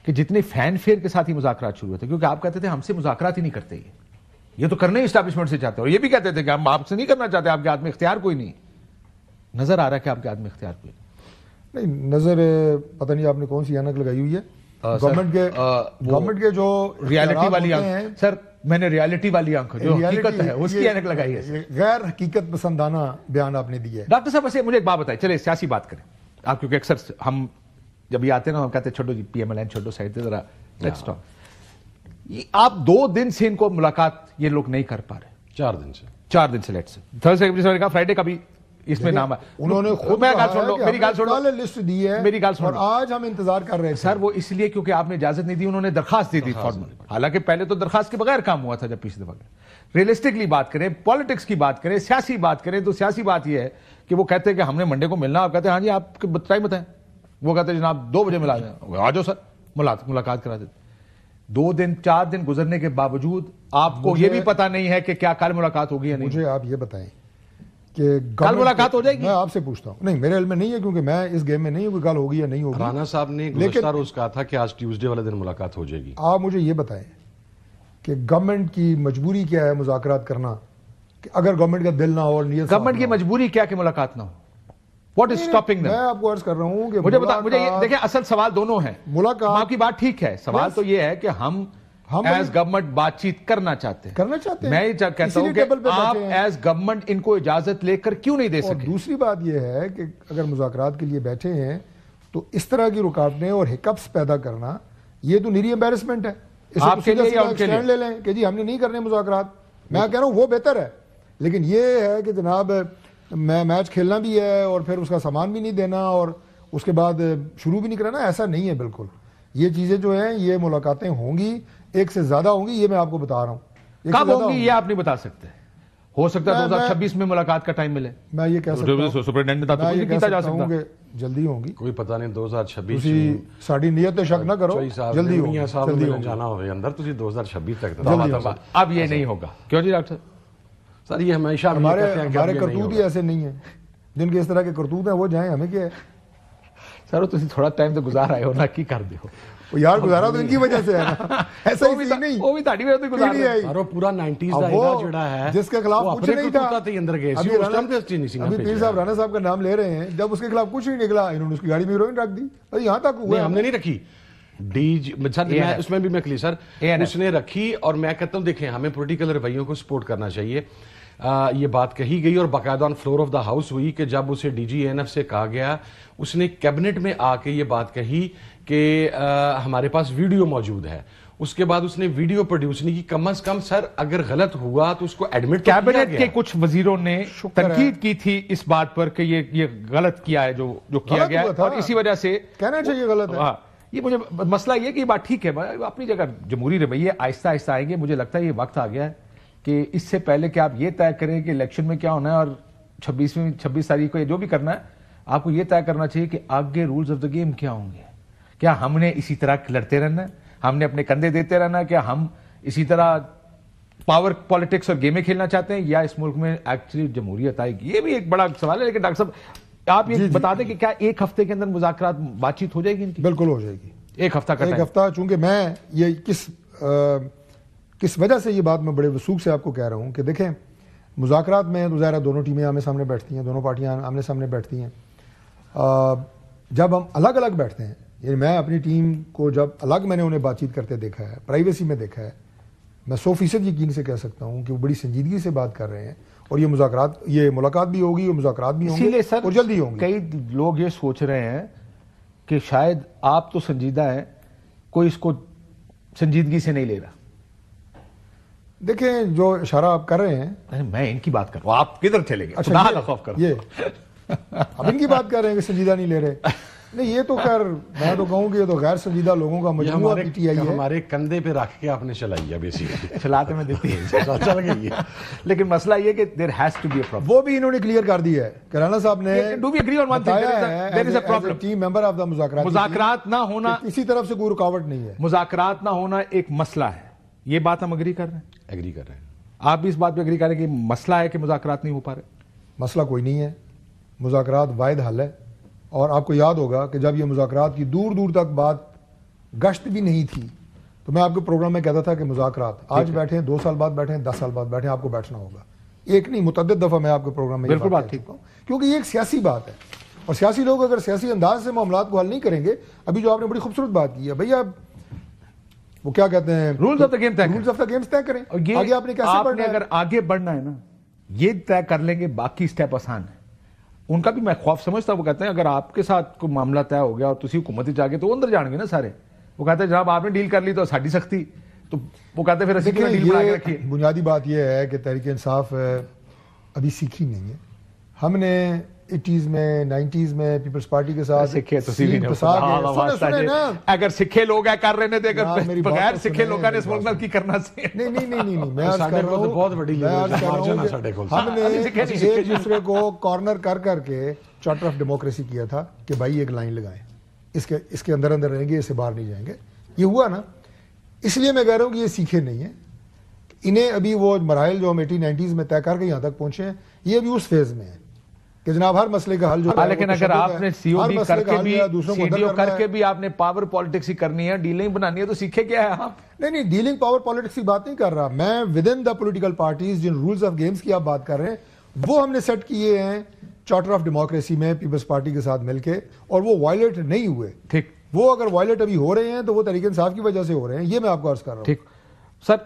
کہ جتنے fan fair کے ساتھ ہی مذاکرات شروع ہوتے، کیونکہ آپ کہتے تھے ہم سے مذاکرات ہی نہیں کرتے، یہ تو کرنے ہی اسٹیبلشمنٹ سے چاہتے ہیں، اور یہ بھی کہتے تھے کہ ہم آپ سے نہیں کرنا چاہتے، آپ کے ہاتھ میں اختیار کوئی نہیں. نظر آ رہا ہے کہ آپ کے ہاتھ میں اختیار کوئی نہیں. نظر پتہ نہیں آپ نے کون سی اینک لگائی ہوئی ہے. گورنمنٹ کے جو ریالٹی والی آنکھ، سر میں نے ریالٹی والی آنکھ جو حقیقت ہے اس کی اینک لگائی ہے. غیر حقیقت پسندانہ بیان آپ نے دیے. ڈاکٹر صاحب ویسے مجھے ایک بات بتائیں، چلے سیاسی بات کریں آپ، کیونکہ اکثر ہم جب یہ آتے ہیں نا ہم کہتے ہیں چھوڑو جی پی ایم ایل این چھوڑو سائڈ ذرا لیٹس ٹاک. آپ 2 دن سے ان کو ملاقات یہ لوگ نہیں کر پا رہے. 4 دن سے لیٹس سے تھرسڈے نے کہا، فرائیڈے کا بھی اس میں نام ہے. انہوں نے خود میری گال سن لو، لسٹ دی ہے، میری گال سن اور لو. آج ہم انتظار کر رہے ہیں سر وہ اس لیے کیونکہ آپ نے اجازت نہیں دی، انہوں نے درخواست دی تھی فارمل، حالانکہ پہلے تو درخواست کے بغیر کام ہوا تھا جب پیچھے دفعہ. ریئلسٹکلی بات کریں، پالیٹکس کی بات کریں، سیاسی بات کریں، تو سیاسی بات یہ ہے کہ وہ کہتے ہیں کہ ہم نے منڈے کو ملنا، آپ کہتے ہیں ہاں جی آپ ٹائم بتائیں، وہ کہتے ہیں جناب 2 بجے ملا دیں، آ جاؤ سر ملاقات کرا دیتے. 2 دن 4 دن گزرنے کے باوجود آپ کو یہ بھی پتا نہیں ہے کہ کیا کل ملاقات ہوگی یا نہیں. مجھے آپ یہ بتائیں کہ کل ملاقات ہو جائے گی. میں آپ سے پوچھتا ہوں، نہیں میرے علم میں نہیں ہے کیونکہ میں اس گیم میں نہیں ہوں کہ کل ہوگی یا نہیں ہوگی. رانا صاحب نے گزشتہ روز کہا تھا کہ آج ٹیوزڈے والے دن ملاقات ہو جائے گی. آپ مجھے یہ بتائیں کہ گورنمنٹ کی مجبوری کیا ہے مذاکرات کرنا، کہ اگر گورنمنٹ کا دل نہ ہو اور نیت، گورنمنٹ کی مجبوری کیا کہ ملاقات نہ ہو؟ What is stopping them? میں آپ کو عرض کر رہا ہوں کہ مجھے دیکھیں اصل سوال دونوں ہیں. ملاقات آپ کی بات ٹھیک ہے، سوال تو یہ ہے کہ ہم ایز گورنمنٹ بات چیت کرنا چاہتے ہیں. میں یہ کہتا ہوں کہ آپ ایز گورنمنٹ ان کو اجازت لے کر کیوں نہیں دے اور سکے؟ دوسری بات یہ ہے کہ اگر مذاکرات کے لیے بیٹھے ہیں تو اس طرح کی رکاوٹیں اور ہکپس پیدا کرنا یہ تو نیری امبیرسمنٹ ہے. آپ کے لیے یا ان کے لیے لے لیں کہ جی ہم نے نہیں کرنے مذاکرات. میں کہہ رہا ہوں وہ بہتر ہے، لیکن یہ ہے کہ جناب میں میچ کھیلنا بھی ہے اور پھر اس کا سامان بھی نہیں دینا اور اس کے بعد شروع بھی نہیں کرانا، ایسا نہیں ہے بالکل. یہ چیزیں جو ہیں یہ ملاقاتیں ہوں گی، ایک سے زیادہ ہوں گی، یہ میں آپ کو بتا رہا ہوں. کب ہوں گی یہ آپ نہیں بتا سکتے. ہو سکتا ہے 2026 میں ملاقات کا ٹائم ملے. میں یہ کہہ سکتا ہوں کہ جلدی ہوں گی. کوئی پتہ نہیں 2026 ساڑی نیت شک نہ کرو، جلدی ہوگی. جانا ہوگا اندر تھی 2026 تک. اب یہ نہیں ہوگا. کیوں جی ڈاکٹر سر؟ یہ ہمیشہ ہمارے کرتوت ہی ایسے نہیں ہیں. جن کے اس طرح کے کرتوت ہیں وہ جائیں، ہمیں کیا ہے. سر تسی تھوڑا ٹائم تو گزار آئے ہو نا، کی کر دیو یار گزارا تو ان کی وجہ سے ہے نا. ایسا ہی نہیں، وہ بھی تھاڑی وجہ سے گزار رہے ہیں. پورا 90s دا ایرا جڑا ہے جس کے خلاف کچھ نہیں تھا. ابھی پیر صاحب رانا صاحب کا نام لے رہے ہیں، جب اس کے خلاف کچھ نہیں نکلا انہوں نے اس کی گاڑی میں ہیروئن رکھ دی. یہاں تک ہوا ہم نے نہیں رکھی اس میں بھی میں کلی سر اس نے رکھی. اور میں کہتا ہوں دیکھیں ہمیں پولیٹیکل رویوں کو سپورٹ کرنا چاہیے. یہ بات کہی گئی اور باقاعدہ on floor of the house ہوئی کہ جب اسے ڈی جی این ایف سے کہا گیا، اس نے کیبنٹ میں آ کے یہ بات کہی کہ ہمارے پاس ویڈیو موجود ہے. اس کے بعد اس نے ویڈیو پروڈیوس نہیں کی. کم از کم سر اگر غلط ہوا تو اس کو ایڈمٹ کیا گیا. کیبنٹ کے کچھ وزیروں نے تنقید کی تھی اس بات پر کہ یہ غلط کیا ہے جو کیا گیا، اور اسی وجہ سے کہنا چاہیے غلط ہے. یہ مجھے مسئلہ یہ کہ یہ بات ٹھیک ہے، اپنی جگہ جمہوری رویے آہستہ آہستہ آئیں گے. مجھے لگتا ہے یہ وقت آ گیا ہے کہ اس سے پہلے کہ آپ یہ طے کریں کہ الیکشن میں کیا ہونا ہے اور 26 تاریخ کو جو بھی کرنا ہے، آپ کو یہ طے کرنا چاہیے کہ آگے رولز آف دا گیم کیا ہوں گے. کیا ہم نے اسی طرح لڑتے رہنا ہے، ہم نے اپنے کندھے دیتے رہنا ہے، کیا ہم اسی طرح پاور پالیٹکس اور گیمیں کھیلنا چاہتے ہیں، یا اس ملک میں ایکچولی جمہوریت آئے گی؟ یہ بھی ایک بڑا سوال ہے. لیکن ڈاکٹر صاحب آپ یہ بتا دیں کہ کیا 1 ہفتے کے اندر مذاکرات بات چیت ہو جائے گی ان کی؟ بالکل ہو جائے گی. 1 ہفتہ کا ایک ہفتہ. چونکہ میں یہ کس وجہ سے یہ بات میں بڑے وثوق سے آپ کو کہہ رہا ہوں کہ دیکھیں مذاکرات میں تو ظاہر دونوں ٹیمیں آمنے سامنے بیٹھتی ہیں، دونوں پارٹیاں آمنے سامنے بیٹھتی ہیں. جب ہم الگ الگ بیٹھتے ہیں، یعنی میں اپنی ٹیم کو جب الگ میں نے انہیں بات چیت کرتے دیکھا ہے، پرائیویسی میں دیکھا ہے، میں 100% یقین سے کہہ سکتا ہوں کہ وہ بڑی سنجیدگی سے بات کر رہے ہیں. اور یہ ملاقات بھی ہوگی اور مذاکرات بھی ہوں گے اور جلدی ہوں گے. کئی لوگ یہ سوچ رہے ہیں کہ شاید آپ تو سنجیدہ ہیں، کوئی اس کو سنجیدگی سے نہیں لے رہا. دیکھیں جو اشارہ آپ کر رہے ہیں، میں ان کی بات کر رہا ہوں، آپ کدھر چلے گئے؟ یہ اب ان کی بات کر رہے ہیں کہ سنجیدہ نہیں لے رہے. نہیں یہ تو خیر میں تو کہوں کہ یہ تو غیر سنجیدہ لوگوں کا مجموعہ پی ٹی آئی ہے. ہمارے کندھے پہ رکھ کے آپ نے چلائی ہے بیسیکلی. چلاتے میں دیتی ہے چل گئی ہے. لیکن مسئلہ یہ کہ there has to be a problem. وہ بھی انہوں نے کلیئر کر دیا ہے کہ رانا صاحب نے do we agree on one thing, there is a problem. Team member of the مذاکرات نہ ہونا کسی طرف سے کوئی رکاوٹ نہیں ہے. مذاکرات نہ ہونا ایک مسئلہ ہے. یہ بات ہم اگری کر رہے ہیں؟ ایگری کر رہے ہیں. آپ بھی اس بات پہ اگری کر رہے ہیں کہ مسئلہ ہے کہ مذاکرات نہیں ہو پا رہے؟ مسئلہ کوئی نہیں ہے، مذاکرات واحد حل ہے. اور آپ کو یاد ہوگا کہ جب یہ مذاکرات کی دور دور تک بات گشت بھی نہیں تھی تو میں آپ کے پروگرام میں کہتا تھا کہ مذاکرات آج بیٹھیں 2 سال بعد بیٹھیں 10 سال بعد بیٹھیں آپ کو بیٹھنا ہوگا. ایک نہیں متعدد دفعہ میں آپ کے پروگرام میں بالکل بات ٹھیک ہوں کیونکہ یہ ایک سیاسی بات ہے اور سیاسی لوگ اگر سیاسی انداز سے معاملات کو حل نہیں کریں گے. ابھی جو آپ نے بڑی خوبصورت بات کی ہے بھیا وہ کیا کہتے ہیں رولز آف دا گیم طے کریں. آگے آپ نے کیسے بڑھنا ہے؟ اگر آگے بڑھنا ہے نا یہ طے کر لیں گے باقی سٹیپ آسان ہے. ان کا بھی میں خوف سمجھتا وہ کہتے ہیں اگر آپ کے ساتھ کوئی معاملہ طے ہو گیا اور تسی حکومت جا کے تو اندر جان گے نا سارے. وہ کہتے ہیں جناب آپ نے ڈیل کر لی تو ساڑھی سختی تو وہ کہتے ہیں پھر اسی ڈیل بنا کے رکھیے. بنیادی بات یہ ہے کہ تحریک انصاف ابھی سیکھی نہیں ہے. ہم نے 80s میں 90s میں پیپلز پارٹی کے ساتھ اگر سکھے لوگ ہیں کر رہے تھے اگر بغیر سکھے لوگوں نے اس ملک میں کی کرنا سے نہیں میں عرض کر رہا ہوں ہم نے ایک دوسرے کو کارنر کر کے چارٹر آف ڈیموکریسی کیا تھا کہ بھائی ایک لائن لگائیں اس کے اندر رہیں گے اس سے باہر نہیں جائیں گے. یہ ہوا نا. اس لیے میں کہہ رہا ہوں کہ یہ سیکھے نہیں ہیں. انہیں ابھی وہ مراحل جو ہم 80-90s میں طے کر کے یہاں تک پہنچے ہیں یہ ابھی اس فیز میں ہے کہ جناب ہر مسئلے کا حل جو ہے. لیکن اگر آپ نے سی او ڈی کر کے بھی سی ڈی او کر کے بھی آپ نے پاور پالیٹکس ہی کرنی ہے ڈیلنگ بنانی ہے تو سیکھے کیا ہے آپ؟ نہیں ڈیلنگ پاور پالیٹکس کی بات نہیں کر رہا میں. With in the political parties جن رولز آف گیمز کی آپ بات کر رہے ہیں وہ ہم نے سیٹ کیے ہیں چارٹر آف ڈیموکریسی میں پیپلز پارٹی کے ساتھ مل کے اور وہ وائلیٹ نہیں ہوئے. ٹھیک. وہ اگر وائلیٹ ابھی ہو رہے ہیں تو وہ تحریک انصاف کی وجہ سے ہو رہے ہیں. یہ میں آپ کو عرض کر رہا ہوں. ٹھیک سر.